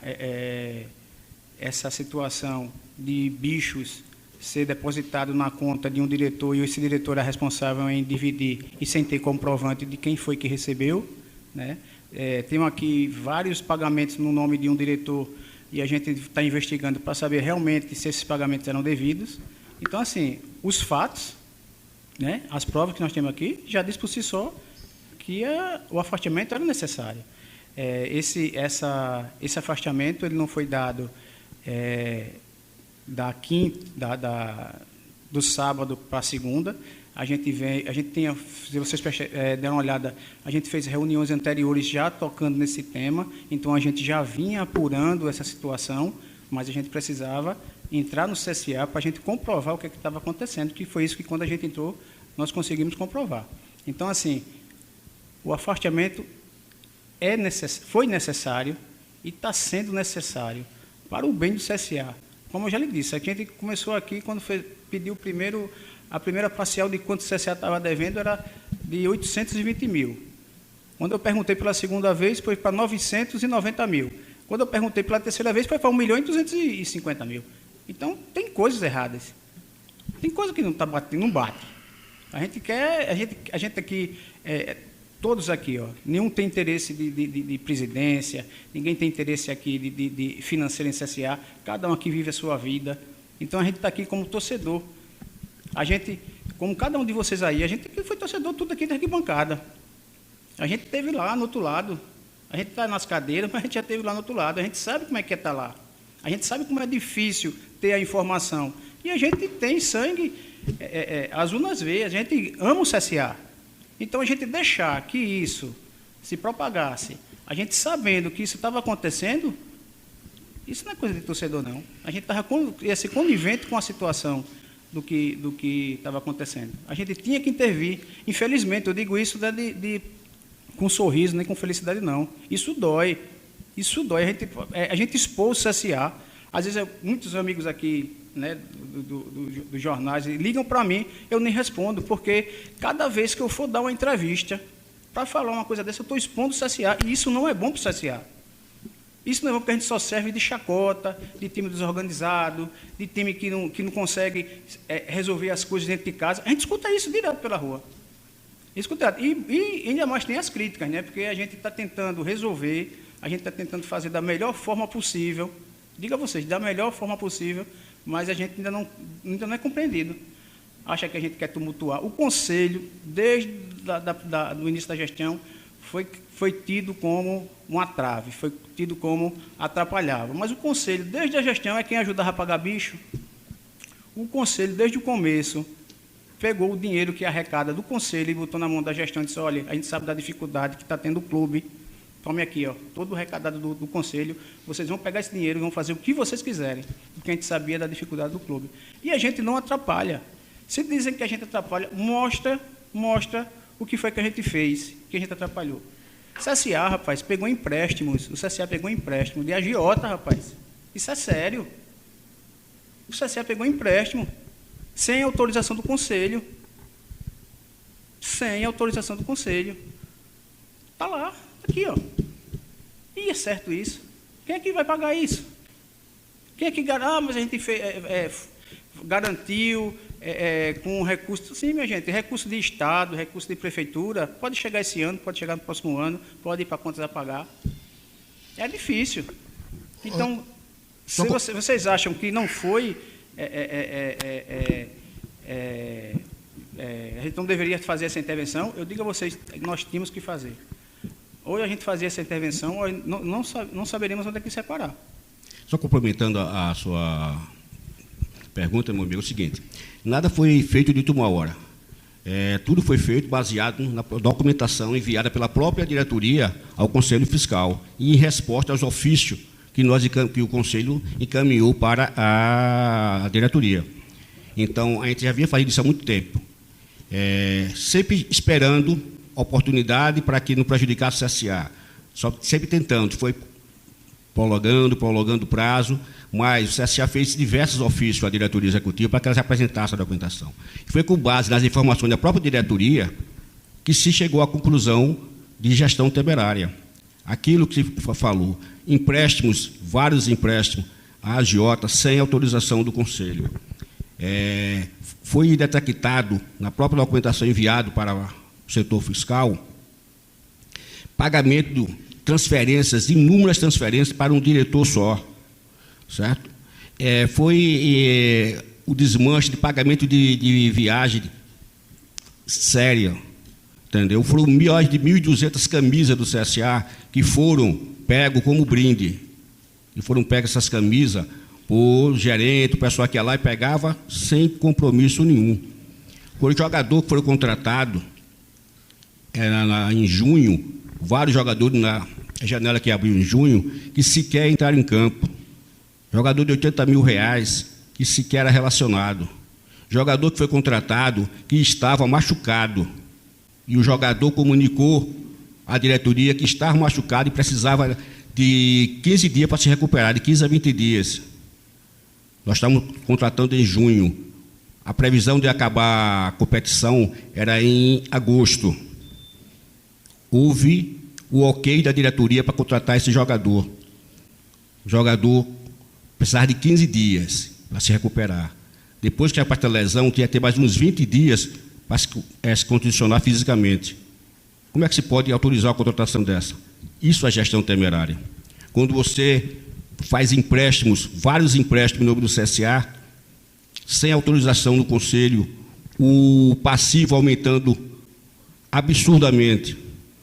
essa situação de bichos ser depositado na conta de um diretor e esse diretor é responsável em dividir e sem ter comprovante de quem foi que recebeu, né? Tem aqui vários pagamentos no nome de um diretor e a gente está investigando para saber realmente se esses pagamentos eram devidos. Então, assim, os fatos, né, as provas que nós temos aqui, já diz por si só que o afastamento era necessário. Esse afastamento ele não foi dado do sábado para a segunda. A gente tem, se vocês deram uma olhada, a gente fez reuniões anteriores já tocando nesse tema, então a gente já vinha apurando essa situação, mas a gente precisava entrar no CSA para a gente comprovar o que estava acontecendo, que foi isso que, quando a gente entrou, nós conseguimos comprovar. Então, assim, o afastamento foi necessário e está sendo necessário para o bem do CSA. Como eu já lhe disse, a gente começou aqui, quando pediu a primeira parcial de quanto o CSA estava devendo era de 820 mil. Quando eu perguntei pela segunda vez, foi para 990 mil. Quando eu perguntei pela terceira vez, foi para 1.250.000. Então, tem coisas erradas. Tem coisa que não bate. A gente aqui, todos aqui, nenhum tem interesse de presidência, ninguém tem interesse aqui de financeiro em CSA, cada um aqui vive a sua vida. Então, a gente está aqui como torcedor. A gente, como cada um de vocês aí, a gente foi torcedor tudo aqui da arquibancada. A gente esteve lá no outro lado. A gente está nas cadeiras, mas a gente já esteve lá no outro lado. A gente sabe como é que é estar lá. A gente sabe como é difícil ter a informação. E a gente tem sangue azul nas veias. A gente ama o CSA. Então, a gente deixar que isso se propagasse, a gente sabendo que isso estava acontecendo, isso não é coisa de torcedor, não. A gente ia ser conivente com a situação do que estava acontecendo. A gente tinha que intervir. Infelizmente, eu digo isso com sorriso, nem com felicidade, não. Isso dói. Isso dói. A gente expôs o CSA. Às vezes, muitos amigos aqui, né, dos jornais ligam para mim, eu nem respondo, porque cada vez que eu for dar uma entrevista para falar uma coisa dessa, eu estou expondo o CSA, e isso não é bom para o CSA. Isso não é bom, porque a gente só serve de chacota, de time desorganizado, de time que não consegue resolver as coisas dentro de casa. A gente escuta isso direto pela rua. Escuta, e ainda mais tem as críticas, né? Porque a gente está tentando resolver, a gente está tentando fazer da melhor forma possível, digo a vocês, da melhor forma possível, mas a gente ainda não é compreendido. Acha que a gente quer tumultuar. O Conselho, desde o início da gestão, foi tido como uma trave, foi tido como atrapalhava. Mas o Conselho, desde a gestão, é quem ajudava a pagar bicho. O Conselho, desde o começo, pegou o dinheiro que arrecada do Conselho e botou na mão da gestão e disse: olha, a gente sabe da dificuldade que está tendo o clube, tome aqui, todo o arrecadado do Conselho, vocês vão pegar esse dinheiro e vão fazer o que vocês quiserem, porque a gente sabia da dificuldade do clube. E a gente não atrapalha. Se dizem que a gente atrapalha, mostra o que foi que a gente fez, que a gente atrapalhou. O CSA, rapaz, pegou empréstimos, o CSA pegou empréstimo de agiota, rapaz. Isso é sério. O CSA pegou empréstimo sem autorização do Conselho. Sem autorização do Conselho. Está lá, aqui, ó. E é certo isso. Quem é que vai pagar isso? Quem é que garante? Mas a gente garantiu com recurso, sim, minha gente, recurso de Estado, recurso de Prefeitura, pode chegar esse ano, pode chegar no próximo ano, pode ir para contas a pagar. É difícil. Então, se vocês acham que não foi, a gente não deveria fazer essa intervenção, eu digo a vocês, nós tínhamos que fazer. Ou a gente fazia essa intervenção, ou não saberíamos onde é que separar. Só complementando a sua pergunta, meu amigo, é o seguinte: nada foi feito de última hora. Tudo foi feito baseado na documentação enviada pela própria diretoria ao Conselho Fiscal e em resposta aos ofícios que o Conselho encaminhou para a diretoria. Então, a gente já havia feito isso há muito tempo, sempre esperando oportunidade para que não prejudicasse o CSA, sempre tentando, foi prolongando o prazo, mas o CSA fez diversos ofícios à diretoria executiva para que elas apresentassem a documentação. Foi com base nas informações da própria diretoria que se chegou à conclusão de gestão temerária. Aquilo que se falou, empréstimos, vários empréstimos à agiota sem autorização do Conselho. Foi detectado na própria documentação enviada para o setor fiscal pagamento de transferências, inúmeras transferências para um diretor só, certo? Foi o desmanche de pagamento de viagem séria, entendeu? Foram mais de 1.200 camisas do CSA que foram pegos como brinde. E foram pegas essas camisas por gerente, o pessoal que ia lá e pegava sem compromisso nenhum. Foi o jogador que foi contratado em junho, vários jogadores na janela que abriu em junho, que sequer entraram em campo. Jogador de R$80 mil, que sequer era relacionado. Jogador que foi contratado, que estava machucado. E o jogador comunicou à diretoria que estava machucado e precisava de 15 dias para se recuperar, de 15 a 20 dias. Nós estamos contratando em junho. A previsão de acabar a competição era em agosto. Houve o ok da diretoria para contratar esse jogador. O jogador precisava de 15 dias para se recuperar. Depois que a parte da lesão, tinha que ter mais uns 20 dias para se condicionar fisicamente. Como é que se pode autorizar a contratação dessa? Isso é gestão temerária. Quando você faz empréstimos, vários empréstimos em nome do CSA, sem autorização do Conselho, o passivo aumentando absurdamente.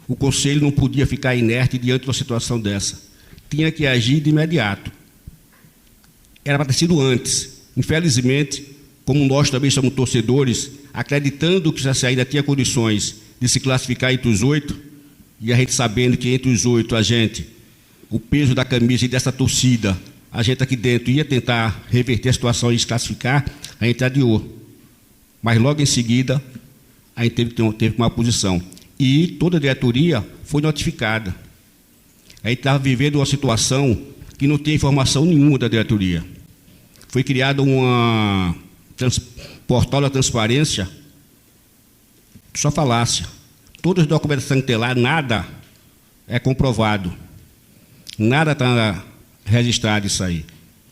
O Conselho não podia ficar inerte diante de uma situação dessa. Tinha que agir de imediato. Era para ter sido antes. Infelizmente, como nós também somos torcedores, acreditando que o CSA ainda tinha condições de se classificar entre os 8, e a gente sabendo que entre os 8 o peso da camisa e dessa torcida, a gente aqui dentro ia tentar reverter a situação e se classificar, a gente adiou. Mas logo em seguida, a gente teve uma posição. E toda a diretoria foi notificada. A gente estava vivendo uma situação que não tem informação nenhuma da diretoria. Foi criado portal da transparência, só falácia. Todas as documentações que tem lá, nada é comprovado. Nada está registrado isso aí.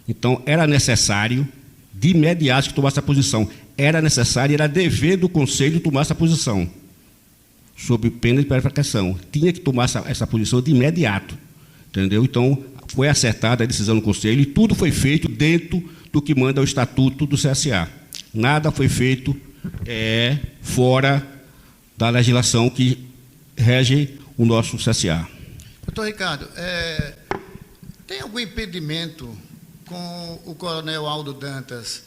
Então, era necessário, de imediato, que tomasse a posição. Era necessário, era dever do Conselho tomar essa posição, sob pena de prevaricação. Tinha que tomar essa posição de imediato. Entendeu? Então, foi acertada a decisão do Conselho e tudo foi feito dentro do que manda o Estatuto do CSA. Nada foi feito fora da legislação que rege o nosso CSA. Doutor Ricardo, tem algum impedimento com o coronel Aldo Dantas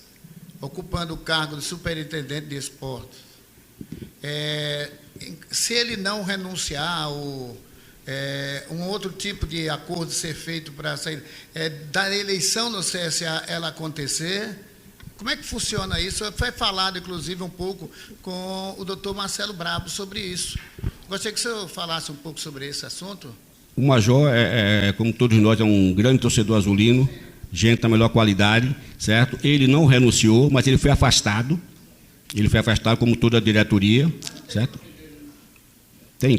ocupando o cargo de superintendente de esportes? Se ele não renunciar ou um outro tipo de acordo ser feito para sair da eleição no CSA ela acontecer, como é que funciona isso? Foi falado, inclusive, um pouco com o doutor Marcelo Brabo sobre isso. Gostaria que o senhor falasse um pouco sobre esse assunto. O Major, como todos nós, é um grande torcedor azulino, gente da melhor qualidade, certo? Ele não renunciou, mas ele foi afastado. Ele foi afastado como toda a diretoria, certo?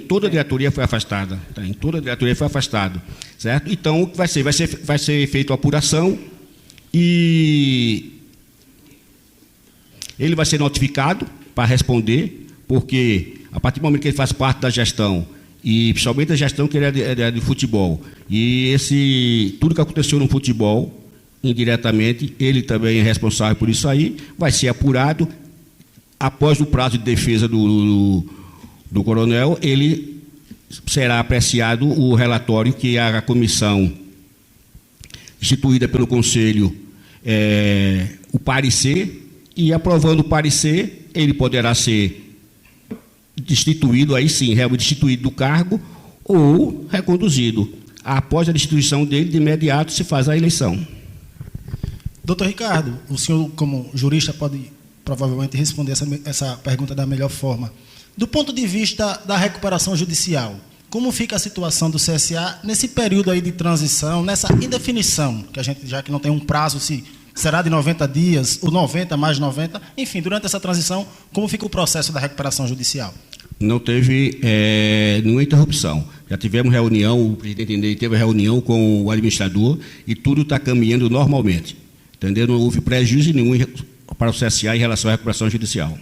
Toda a diretoria foi afastada. Toda a diretoria foi afastada, certo? Então, o que vai ser feita a apuração e Ele vai ser notificado para responder, porque a partir do momento que ele faz parte da gestão, e principalmente a gestão que ele é de futebol, e tudo que aconteceu no futebol, indiretamente, ele também é responsável por isso aí, vai ser apurado. Após o prazo de defesa do coronel, ele será apreciado o relatório que a comissão instituída pelo Conselho, o parecer, e aprovando o parecer, ele poderá ser destituído, aí sim, realmente destituído do cargo ou reconduzido. Após a destituição dele, de imediato se faz a eleição. Doutor Ricardo, o senhor, como jurista, pode provavelmente responder essa pergunta da melhor forma. Do ponto de vista da recuperação judicial, como fica a situação do CSA nesse período aí de transição, nessa indefinição, que a gente, já que não tem um prazo, se será de 90 dias, ou 90 mais 90, enfim, durante essa transição, como fica o processo da recuperação judicial? Não teve nenhuma interrupção. Já tivemos reunião, o presidente Ney teve reunião com o administrador e tudo está caminhando normalmente. Entendeu? Não houve prejuízo nenhum para o CSA em relação à recuperação judicial.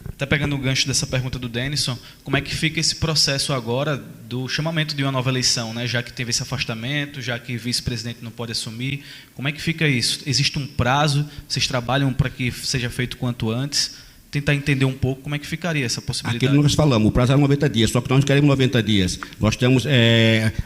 Até pegando o gancho dessa pergunta do Denison, como é que fica esse processo agora do chamamento de uma nova eleição, né? Já que teve esse afastamento, já que vice-presidente não pode assumir, como é que fica isso? Existe um prazo? Vocês trabalham para que seja feito quanto antes? Tentar entender um pouco como é que ficaria essa possibilidade. Aquilo que nós falamos, o prazo era 90 dias, só que nós não queremos 90 dias. Nós temos,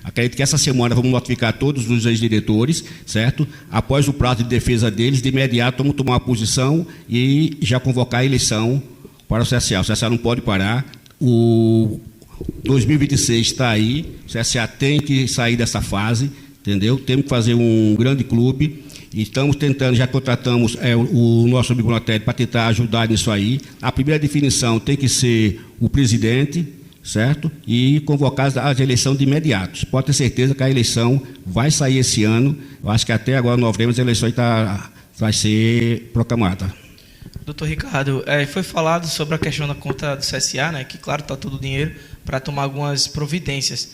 acredito que essa semana vamos notificar todos os ex-diretores, certo? Após o prazo de defesa deles, de imediato vamos tomar uma posição e já convocar a eleição para o CSA. O CSA não pode parar. O 2026 está aí, o CSA tem que sair dessa fase, entendeu? Temos que fazer um grande clube. E estamos tentando, já contratamos o nosso bibliotério para tentar ajudar nisso aí. A primeira definição tem que ser o presidente, certo? E convocar as eleições de imediato. Pode ter certeza que a eleição vai sair esse ano. Eu acho que até agora, novembro, a eleição vai ser proclamada. Doutor Ricardo, foi falado sobre a questão da conta do CSA, né, que, claro, está todo o dinheiro para tomar algumas providências.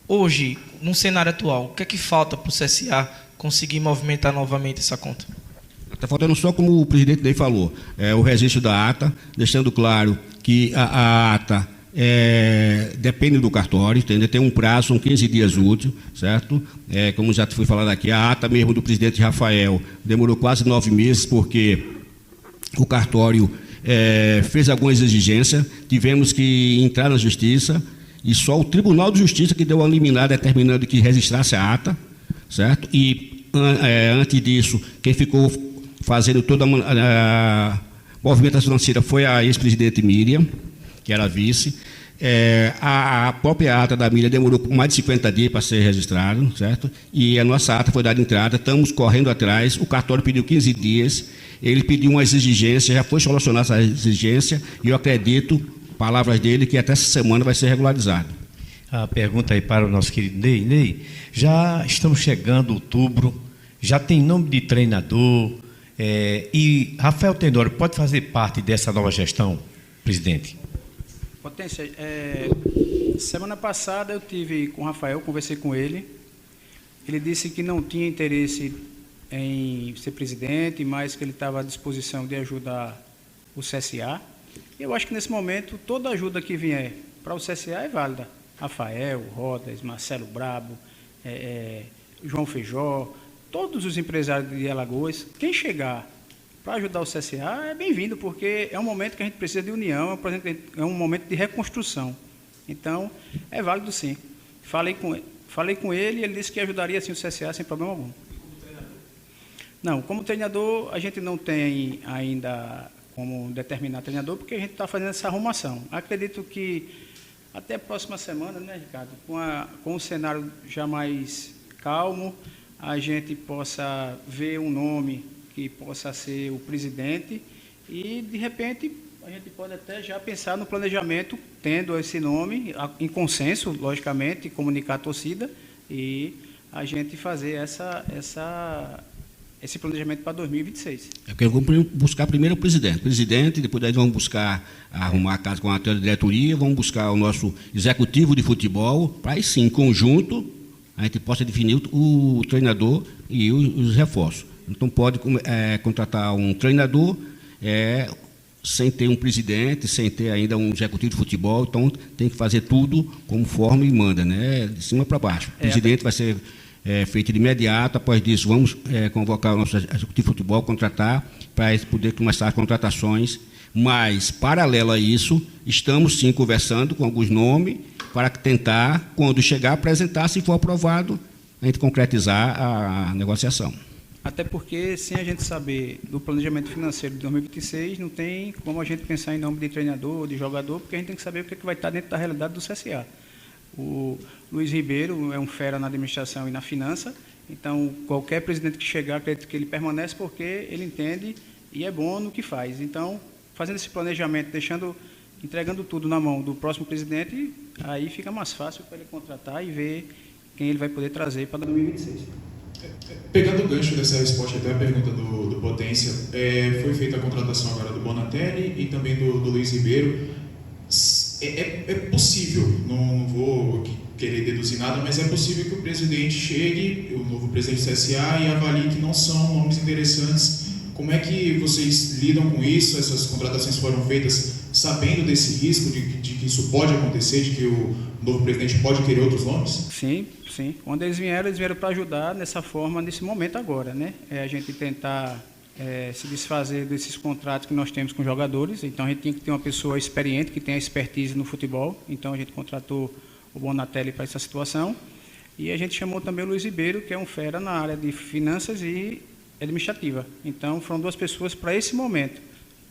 Hoje, no cenário atual, o que é que falta para o CSA conseguir movimentar novamente essa conta? Está faltando só, como o presidente daí falou, o registro da ata, deixando claro que a ata depende do cartório, entendeu? Tem um prazo, são 15 dias úteis, certo? Como já foi falado aqui, a ata mesmo do presidente Rafael demorou quase 9 meses, porque o cartório fez algumas exigências, tivemos que entrar na justiça, e só o Tribunal de Justiça que deu uma liminar determinando que registrasse a ata, certo? E antes disso, quem ficou fazendo toda a movimentação financeira foi a ex-presidente Miriam, que era vice. A própria ata da Miriam demorou mais de 50 dias para ser registrada, certo? E a nossa ata foi dada entrada, estamos correndo atrás, o cartório pediu 15 dias, ele pediu umas exigências, já foi solucionar essa exigência, e eu acredito, palavras dele, que até essa semana vai ser regularizado. A pergunta aí para o nosso querido Ney. Ney, já estamos chegando outubro, já tem nome de treinador, e Rafael Tenório pode fazer parte dessa nova gestão, presidente? Potência, semana passada eu tive com o Rafael, conversei com ele, ele disse que não tinha interesse em ser presidente, mas que ele estava à disposição de ajudar o CSA. Eu acho que nesse momento toda ajuda que vier para o CSA é válida. Rafael, Rodas, Marcelo Brabo, João Feijó, todos os empresários de Alagoas, quem chegar para ajudar o CSA é bem-vindo, porque é um momento que a gente precisa de união, é um momento de reconstrução. Então, é válido sim. Falei com ele e ele disse que ajudaria sim o CSA sem problema algum. Não, como treinador, a gente não tem ainda como determinar treinador, porque a gente está fazendo essa arrumação. Acredito que até a próxima semana, né, Ricardo, com o cenário já mais calmo, a gente possa ver um nome que possa ser o presidente e, de repente, a gente pode até já pensar no planejamento, tendo esse nome, em consenso, logicamente, comunicar a torcida e a gente fazer esse planejamento para 2026. Porque vamos buscar primeiro o presidente, depois daí vamos buscar arrumar a casa com a diretoria, vamos buscar o nosso executivo de futebol, para aí sim, em conjunto, a gente possa definir o treinador e os reforços. Então pode contratar um treinador, sem ter um presidente, sem ter ainda um executivo de futebol, então tem que fazer tudo conforme manda, né? De cima para baixo. O presidente vai ser feito de imediato, após disso vamos convocar o nosso executivo de futebol, contratar, para poder começar as contratações, mas, paralelo a isso, estamos sim conversando com alguns nomes, para tentar, quando chegar, apresentar, se for aprovado, a gente concretizar a negociação. Até porque, sem a gente saber do planejamento financeiro de 2026, não tem como a gente pensar em nome de treinador, de jogador, porque a gente tem que saber o que vai estar dentro da realidade do CSA. O Luiz Ribeiro é um fera na administração e na finança, então qualquer presidente que chegar, acredito que ele permanece porque ele entende e é bom no que faz. Então, fazendo esse planejamento, entregando tudo na mão do próximo presidente, aí fica mais fácil para ele contratar e ver quem ele vai poder trazer para 2026. Pegando o gancho dessa resposta até a pergunta do Potência, foi feita a contratação agora do Bonatelli e também do Luiz Ribeiro. É possível, não vou querer deduzir nada, mas é possível que o presidente chegue, o novo presidente do CSA, e avalie que não são nomes interessantes. Como é que vocês lidam com isso? Essas contratações foram feitas sabendo desse risco de que isso pode acontecer, de que o novo presidente pode querer outros nomes? Sim. Quando eles vieram para ajudar nessa forma, nesse momento agora, né? A gente tentar se desfazer desses contratos que nós temos com jogadores. Então, a gente tem que ter uma pessoa experiente, que tenha expertise no futebol. Então, a gente contratou o Bonatelli para essa situação. E a gente chamou também o Luiz Ribeiro, que é um fera na área de finanças e administrativa. Então, foram duas pessoas para esse momento.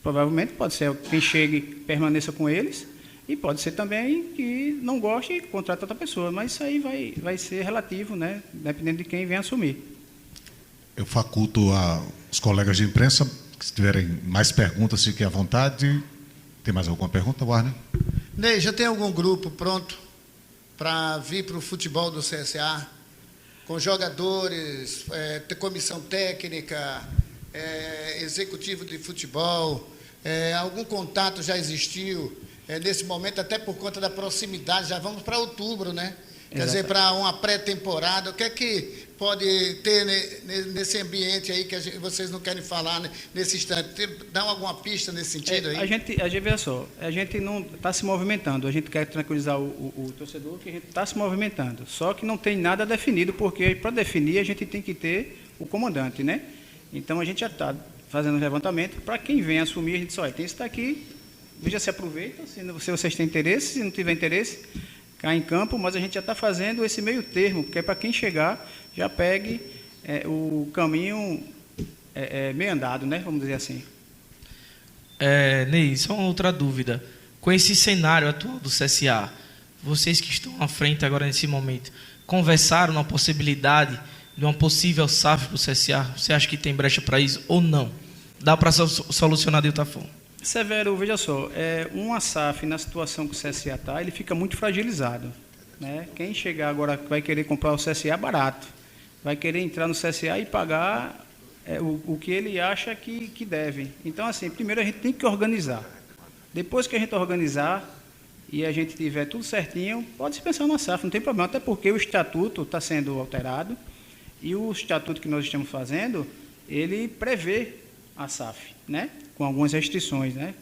Provavelmente pode ser quem chegue permaneça com eles, e pode ser também que não goste e contrate outra pessoa, mas isso aí vai ser relativo, né? Dependendo de quem vem assumir. Eu faculto aos colegas de imprensa, que se tiverem mais perguntas, fiquem à vontade. Tem mais alguma pergunta, Warner? Ney, já tem algum grupo pronto para vir para o futebol do CSA? Com jogadores, comissão técnica, executivo de futebol, algum contato já existiu nesse momento, até por conta da proximidade, já vamos para outubro, né? Quer dizer, para uma pré-temporada, o que é que pode ter nesse ambiente aí que vocês não querem falar nesse instante? Dá alguma pista nesse sentido aí? A gente vê só, a gente não está se movimentando, a gente quer tranquilizar o torcedor que a gente está se movimentando, só que não tem nada definido, porque para definir a gente tem que ter o comandante, né? Então a gente já está fazendo um levantamento, para quem vem assumir, a gente só tem isso aqui, veja se aproveita, se vocês têm interesse, se não tiver interesse, cai em campo, mas a gente já está fazendo esse meio termo, porque é para quem chegar, já pegue o caminho meio andado, né? Vamos dizer assim. Ney, só uma outra dúvida. Com esse cenário atual do CSA, vocês que estão à frente agora nesse momento, conversaram na possibilidade de uma possível SAF para o CSA? Você acha que tem brecha para isso ou não? Dá para solucionar de outra forma? Severo, veja só, uma SAF na situação que o CSA está, ele fica muito fragilizado, né? Quem chegar agora vai querer comprar o CSA barato, vai querer entrar no CSA e pagar o que ele acha que deve. Então, assim, primeiro a gente tem que organizar. Depois que a gente organizar e a gente tiver tudo certinho, pode-se pensar na SAF, não tem problema, até porque o estatuto está sendo alterado e o estatuto que nós estamos fazendo, ele prevê a SAF, né? Com algumas restrições, né?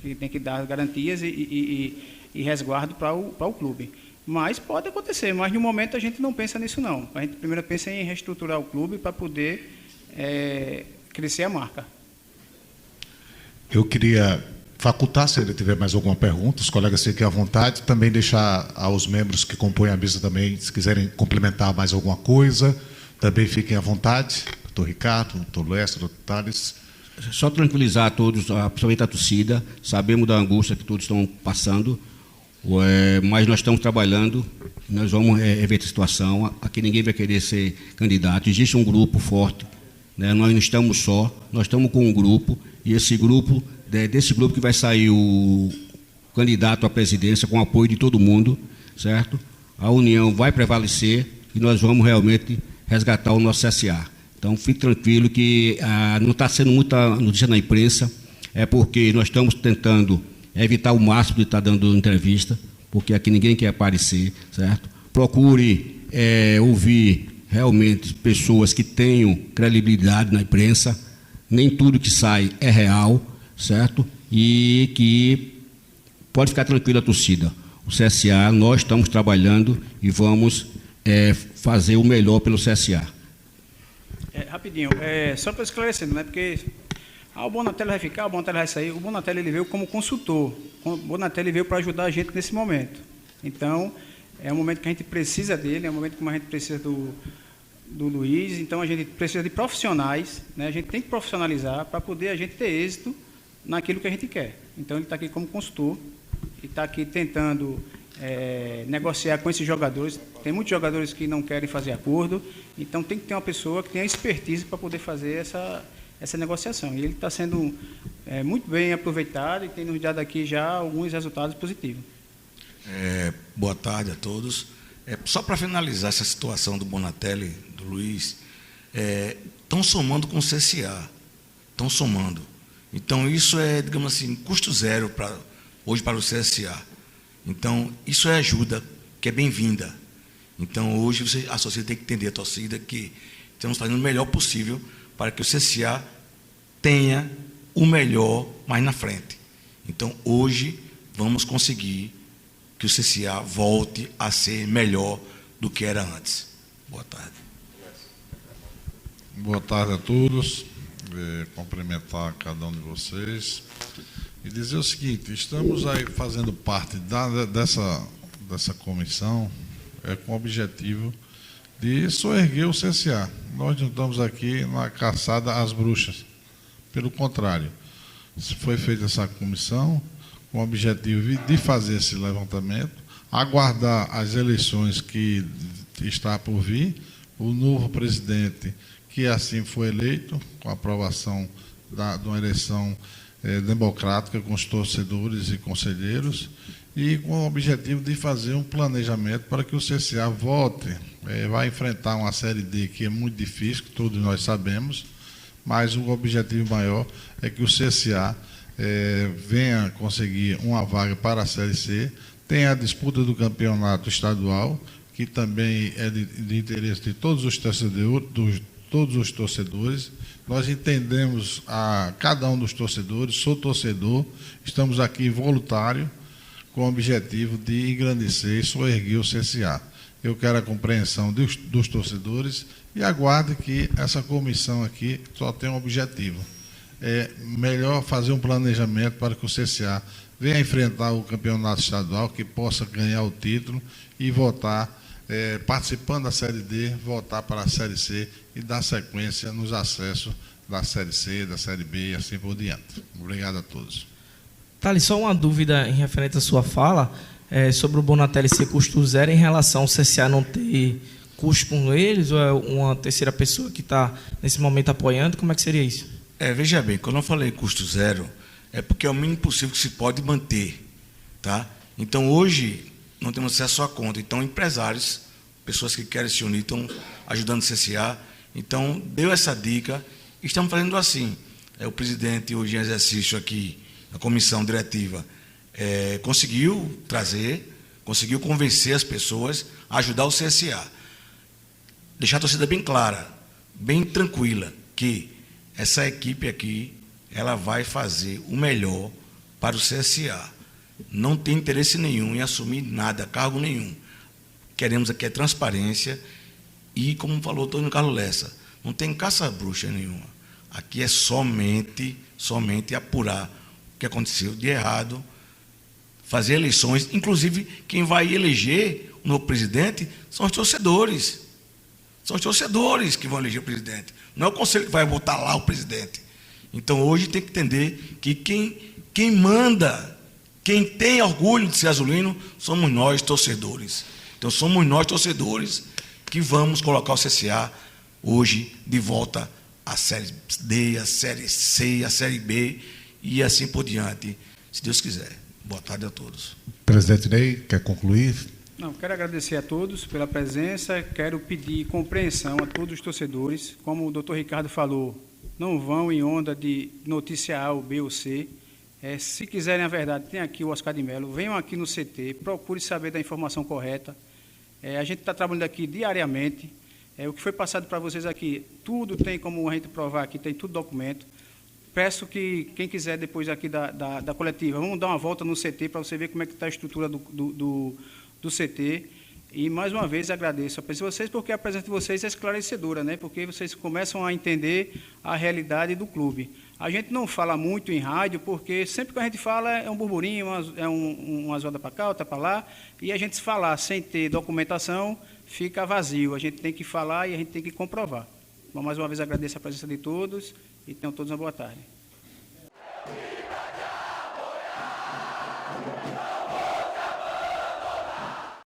Que tem que dar garantias e resguardo para o clube. Mas pode acontecer, mas no momento a gente não pensa nisso não. A gente primeiro pensa em reestruturar o clube para poder crescer a marca. Eu queria facultar, se ele tiver mais alguma pergunta, os colegas fiquem à vontade, também deixar aos membros que compõem a mesa também, se quiserem complementar mais alguma coisa, também fiquem à vontade. Doutor Ricardo, doutor Lester, doutor Thales. Só tranquilizar a todos, principalmente a torcida, sabemos da angústia que todos estão passando, mas nós estamos trabalhando, nós vamos reverter a situação, aqui ninguém vai querer ser candidato, existe um grupo forte, né? Nós não estamos só, nós estamos com um grupo, e esse grupo, desse grupo que vai sair o candidato à presidência com o apoio de todo mundo, certo? A união vai prevalecer e nós vamos realmente resgatar o nosso CSA. Então, fique tranquilo que não está sendo muita notícia na imprensa, porque nós estamos tentando evitar o máximo de estar dando entrevista, porque aqui ninguém quer aparecer, certo? Procure ouvir realmente pessoas que tenham credibilidade na imprensa, nem tudo que sai é real, certo? e que pode ficar tranquila a torcida. O CSA, nós estamos trabalhando e vamos fazer o melhor pelo CSA. Rapidinho, só para esclarecendo, né? Porque o Bonatelli vai ficar, o Bonatelli vai sair. O Bonatelli ele veio como consultor. O Bonatelli veio para ajudar a gente nesse momento. Então, é um momento que a gente precisa dele, é um momento que a gente precisa do Luiz. Então, a gente precisa de profissionais, né? A gente tem que profissionalizar para poder a gente ter êxito naquilo que a gente quer. Então, ele está aqui como consultor e está aqui tentando negociar com esses jogadores. Tem muitos jogadores que não querem fazer acordo, então tem que ter uma pessoa que tenha expertise para poder fazer essa negociação. E ele está sendo muito bem aproveitado e tem nos dado aqui já alguns resultados positivos. Boa tarde a todos. Só para finalizar essa situação do Bonatelli, do Luiz, estão somando com o CSA, estão somando. Então, isso é, digamos assim, custo zero hoje para o CSA. Então, isso é ajuda, que é bem-vinda. Então, hoje, a sociedade tem que entender, a torcida, que estamos fazendo o melhor possível para que o CSA tenha o melhor mais na frente. Então, hoje, vamos conseguir que o CSA volte a ser melhor do que era antes. Boa tarde. Boa tarde a todos. Cumprimentar cada um de vocês e dizer o seguinte: estamos aí fazendo parte dessa comissão com o objetivo de soerguer o CSA. Nós não estamos aqui na caçada às bruxas. Pelo contrário, foi feita essa comissão com o objetivo de fazer esse levantamento, aguardar as eleições que está por vir, o novo presidente, que assim foi eleito, com a aprovação de uma eleição democrática com os torcedores e conselheiros, e com o objetivo de fazer um planejamento para que o CSA volte. Vai enfrentar uma Série D que é muito difícil, que todos nós sabemos, mas o objetivo maior é que o CSA venha conseguir uma vaga para a Série C, tem a disputa do campeonato estadual, que também é de interesse de todos os torcedores. Nós entendemos a cada um dos torcedores, sou torcedor, estamos aqui voluntário, com o objetivo de engrandecer e soerguer o CSA. Eu quero a compreensão dos torcedores e aguardo que essa comissão aqui só tem um objetivo. É melhor fazer um planejamento para que o CSA venha enfrentar o campeonato estadual, que possa ganhar o título e voltar, participando da Série D, voltar para a Série C e dar sequência nos acessos da Série C, da Série B e assim por diante. Obrigado a todos. Thales, só uma dúvida em referente à sua fala sobre o Bonatelli ser custo zero em relação ao CSA não ter custo com eles, ou é uma terceira pessoa que está nesse momento apoiando? Como é que seria isso? Veja bem, quando eu falei custo zero, é porque é o mínimo possível que se pode manter, tá? Então, hoje, não temos acesso à conta. Então, empresários, pessoas que querem se unir, estão ajudando o CSA. Então, deu essa dica. Estamos fazendo assim. O presidente, hoje em exercício aqui, a comissão diretiva, conseguiu trazer, conseguiu convencer as pessoas a ajudar o CSA. Deixar a torcida bem clara, bem tranquila, que essa equipe aqui, ela vai fazer o melhor para o CSA. Não tem interesse nenhum em assumir nada, cargo nenhum. Queremos aqui a transparência e, como falou o Antônio Carlos Lessa, não tem caça-bruxa nenhuma. Aqui é somente apurar o que aconteceu de errado, fazer eleições. Inclusive, quem vai eleger o novo presidente são os torcedores. São os torcedores que vão eleger o presidente. Não é o conselho que vai votar lá o presidente. Então, hoje tem que entender que quem manda, quem tem orgulho de ser azulino, somos nós, torcedores. Então, somos nós, torcedores, que vamos colocar o CSA hoje de volta à Série D, à Série C, à Série B e assim por diante, se Deus quiser. Boa tarde a todos. Presidente Ney, quer concluir? Não, quero agradecer a todos pela presença, quero pedir compreensão a todos os torcedores. Como o doutor Ricardo falou, não vão em onda de noticiar A, ou B ou C. Se quiserem a verdade, tem aqui o Oscar de Mello, venham aqui no CT, procure saber da informação correta. A gente está trabalhando aqui diariamente. O que foi passado para vocês aqui, tudo tem como a gente provar aqui, tem tudo documento. peço que quem quiser depois aqui da coletiva, vamos dar uma volta no CT para você ver como é que está a estrutura do CT. E, mais uma vez, agradeço a presença de vocês, porque a presença de vocês é esclarecedora, né? Porque vocês começam a entender a realidade do clube. A gente não fala muito em rádio, porque sempre que a gente fala é um burburinho, uma zoada para cá, outra para lá, e a gente falar sem ter documentação fica vazio. A gente tem que falar e a gente tem que comprovar. Bom, mais uma vez, agradeço a presença de todos e tenham todos uma boa tarde.